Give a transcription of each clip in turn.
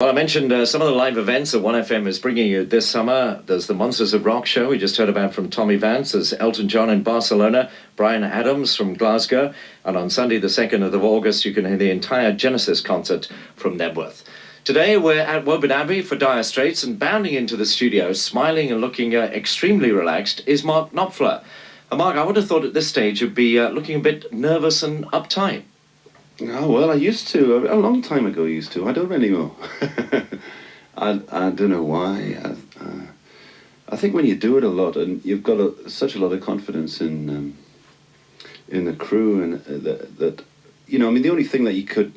Well, I mentioned some of the live events that 1FM is bringing you this summer. There's the Monsters of Rock show we just heard about from Tommy Vance. There's Elton John in Barcelona, Bryan Adams from Glasgow. And on Sunday, the 2nd of August, you can hear the entire Genesis concert from Nebworth. Today, we're at Woburn Abbey for Dire Straits, and bounding into the studio, smiling and looking extremely relaxed, is Mark Knopfler. Mark, I would have thought at this stage you'd be looking a bit nervous and uptight. Oh, well, I used to. A long time ago, I used to. I don't anymore. I don't know why. I think when you do it a lot and you've got such a lot of confidence in the crew and that, you know, I mean, the only thing that you could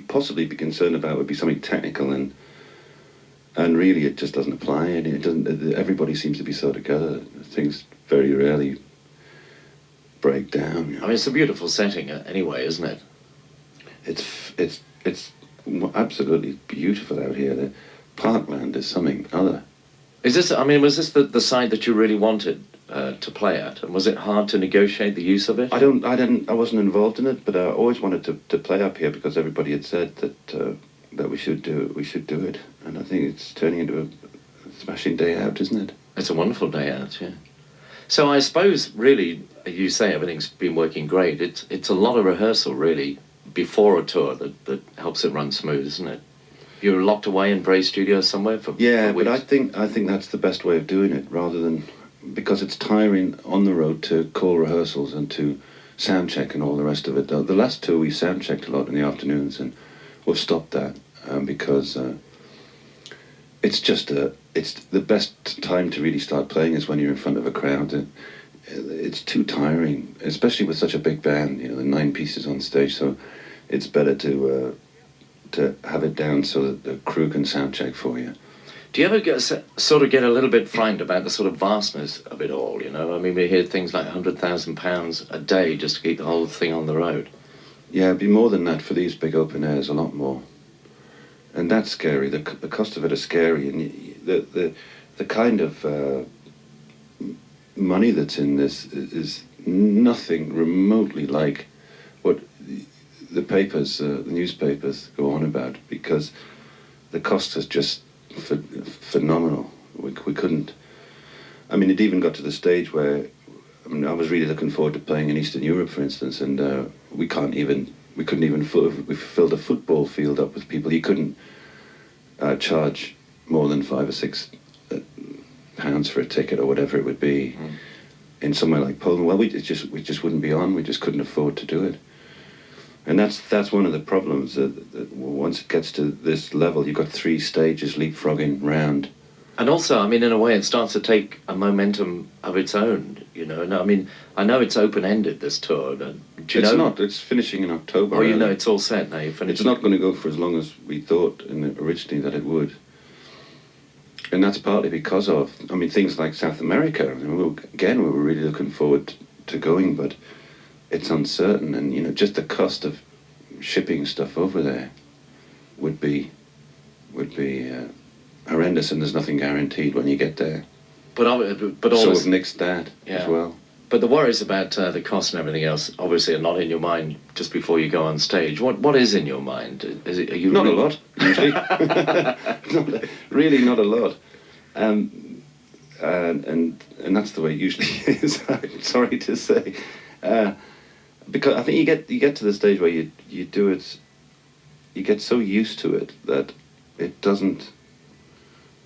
possibly be concerned about would be something technical, and really it just doesn't apply. And it doesn't. Everybody seems to be so together. Things very rarely break down. You know? I mean, it's a beautiful setting anyway, isn't it? It's absolutely beautiful out here. The parkland is something other. Is this? I mean, was this the side that you really wanted to play at, and was it hard to negotiate the use of it? I wasn't involved in it, but I always wanted to play up here because everybody had said that we should do it, and I think it's turning into a smashing day out, isn't it? It's a wonderful day out, yeah. So I suppose really, you say everything's been working great. It's a lot of rehearsal really before a tour that helps it run smooth, isn't it? You're locked away in Bray Studios somewhere for yeah, for but I think that's the best way of doing it, rather than, because it's tiring on the road to call rehearsals and to sound check and all the rest of it. The last tour we sound checked a lot in the afternoons, and we've stopped that because it's the best time to really start playing is when you're in front of a crowd. It's too tiring, especially with such a big band, you know, the 9 pieces on stage, so it's better to have it down so that the crew can sound check for you. Do you ever get a little bit frightened about the sort of vastness of it all, you know? I mean, we hear things like £100,000 a day just to keep the whole thing on the road. Yeah, it'd be more than that for these big open airs, a lot more. And that's scary, the cost of it is scary, and the kind of money that's in this is nothing remotely like what the papers, the newspapers go on about, because the cost is just phenomenal. We couldn't. I mean, it even got to the stage where, I mean, I was really looking forward to playing in Eastern Europe, for instance, and we couldn't even we filled a football field up with people. You couldn't charge more than £5 or £6 for a ticket or whatever it would be in somewhere like Poland. Well, we just wouldn't be on. We just couldn't afford to do it. And that's one of the problems, that once it gets to this level, you've got 3 stages leapfrogging round. And also, I mean, in a way, it starts to take a momentum of its own, you know. And I mean, I know it's open-ended, this tour. It's not. It's finishing in October. Oh, you know, it's all set now. You're finishing. It's not going to go for as long as we thought originally that it would. And that's partly because of, I mean, things like South America. I mean, we were really looking forward to going, but it's uncertain, and you know, just the cost of shipping stuff over there would be horrendous, and there's nothing guaranteed when you get there. But all so we've nixed that as well. But the worries about the cost and everything else obviously are not in your mind just before you go on stage. What is in your mind? Are you not a lot, usually. Really not a lot. And that's the way it usually is. I'm sorry to say. Because I think you get to the stage where you do it, you get so used to it that it doesn't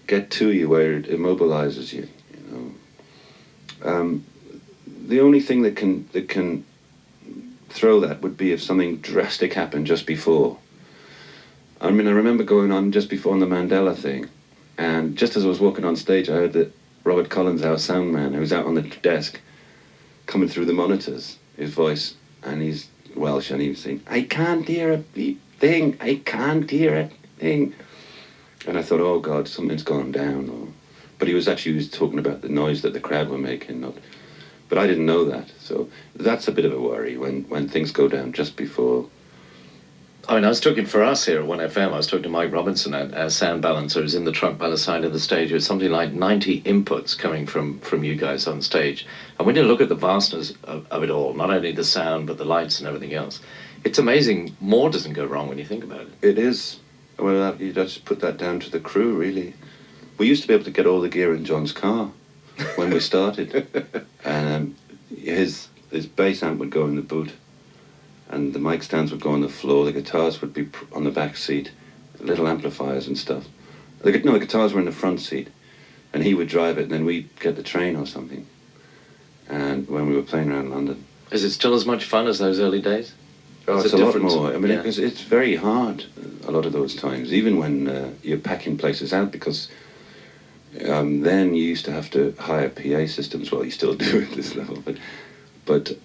get to you where it immobilizes you. You know, the only thing that can throw that would be if something drastic happened just before. I mean, I remember going on just before on the Mandela thing, and just as I was walking on stage, I heard that Robert Collins, our sound man, who was out on the desk, coming through the monitors, his voice. And he's Welsh, and he was saying, "I can't hear a beep thing, I can't hear a thing." And I thought, oh God, something's gone down. But he was talking about the noise that the crowd were making. But I didn't know that. So that's a bit of a worry when things go down just before. I mean, I was talking for us here at 1FM, I was talking to Mike Robinson, our sound balancer, who's in the truck by the side of the stage. There's something like 90 inputs coming from you guys on stage. And when you look at the vastness of it all, not only the sound, but the lights and everything else, it's amazing more doesn't go wrong when you think about it. It is. Well, you'd just put that down to the crew, really. We used to be able to get all the gear in John's car when we started, and his bass amp would go in the boot, and the mic stands would go on the floor. The guitars would be on the back seat, little amplifiers and stuff. The guitars were in the front seat, and he would drive it, and then we'd get the train or something. And when we were playing around London. Is it still as much fun as those early days? Oh, Is it's it a lot different? more. I mean, Yeah. it's very hard a lot of those times, even when you're packing places out, because then you used to have to hire PA systems. Well, you still do at this level, but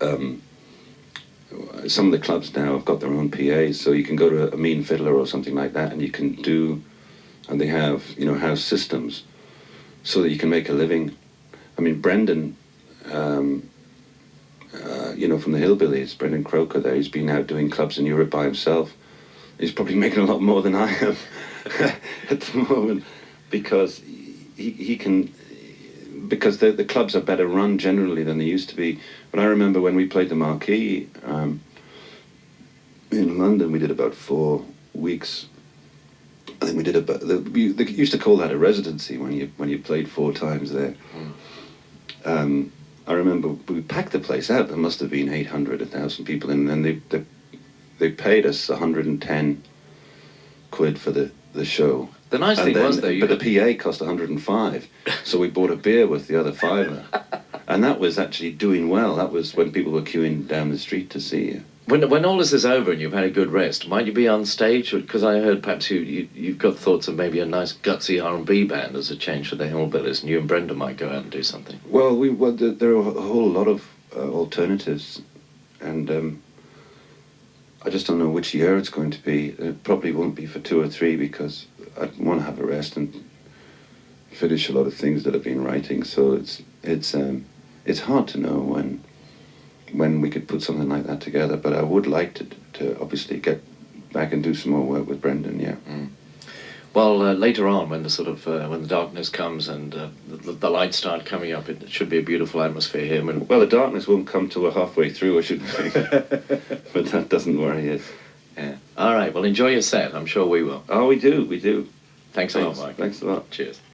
some of the clubs now have got their own PAs, so you can go to a Mean Fiddler or something like that, and you can do, and they have, house systems, so that you can make a living. I mean, Brendan, from the Hillbillies, Brendan Croker there, he's been out doing clubs in Europe by himself. He's probably making a lot more than I am at the moment, because he can, because the clubs are better run generally than they used to be. But I remember when we played the Marquee in London, we did about 4 weeks. I think we did about, they used to call that a residency when you played 4 times there. I remember we packed the place out. There must have been 800, 1,000 people in, and then they paid us 110 quid for the show. The nice thing was, though, but the PA cost 105, so we bought a beer with the other fiver, and that was actually doing well. That was when people were queuing down the street to see you. When all this is over and you've had a good rest, might you be on stage? Because I heard perhaps you've got thoughts of maybe a nice gutsy R&B band as a change for the Hillbillies, and you and Brenda might go out and do something. Well, there are a whole lot of alternatives, and I just don't know which year it's going to be. It probably won't be for 2 or 3, because I want to have a rest and finish a lot of things that I've been writing. So it's hard to know when we could put something like that together. But I would like to obviously get back and do some more work with Brendan. Yeah. Mm. Well, later on, when the darkness comes and the lights start coming up, it should be a beautiful atmosphere here. Well, the darkness won't come till we're halfway through, I should think. But that doesn't worry us. Yeah. All right. Well, enjoy your set. I'm sure we will. Oh, we do. Thanks a lot, Mike. Thanks a lot. Cheers.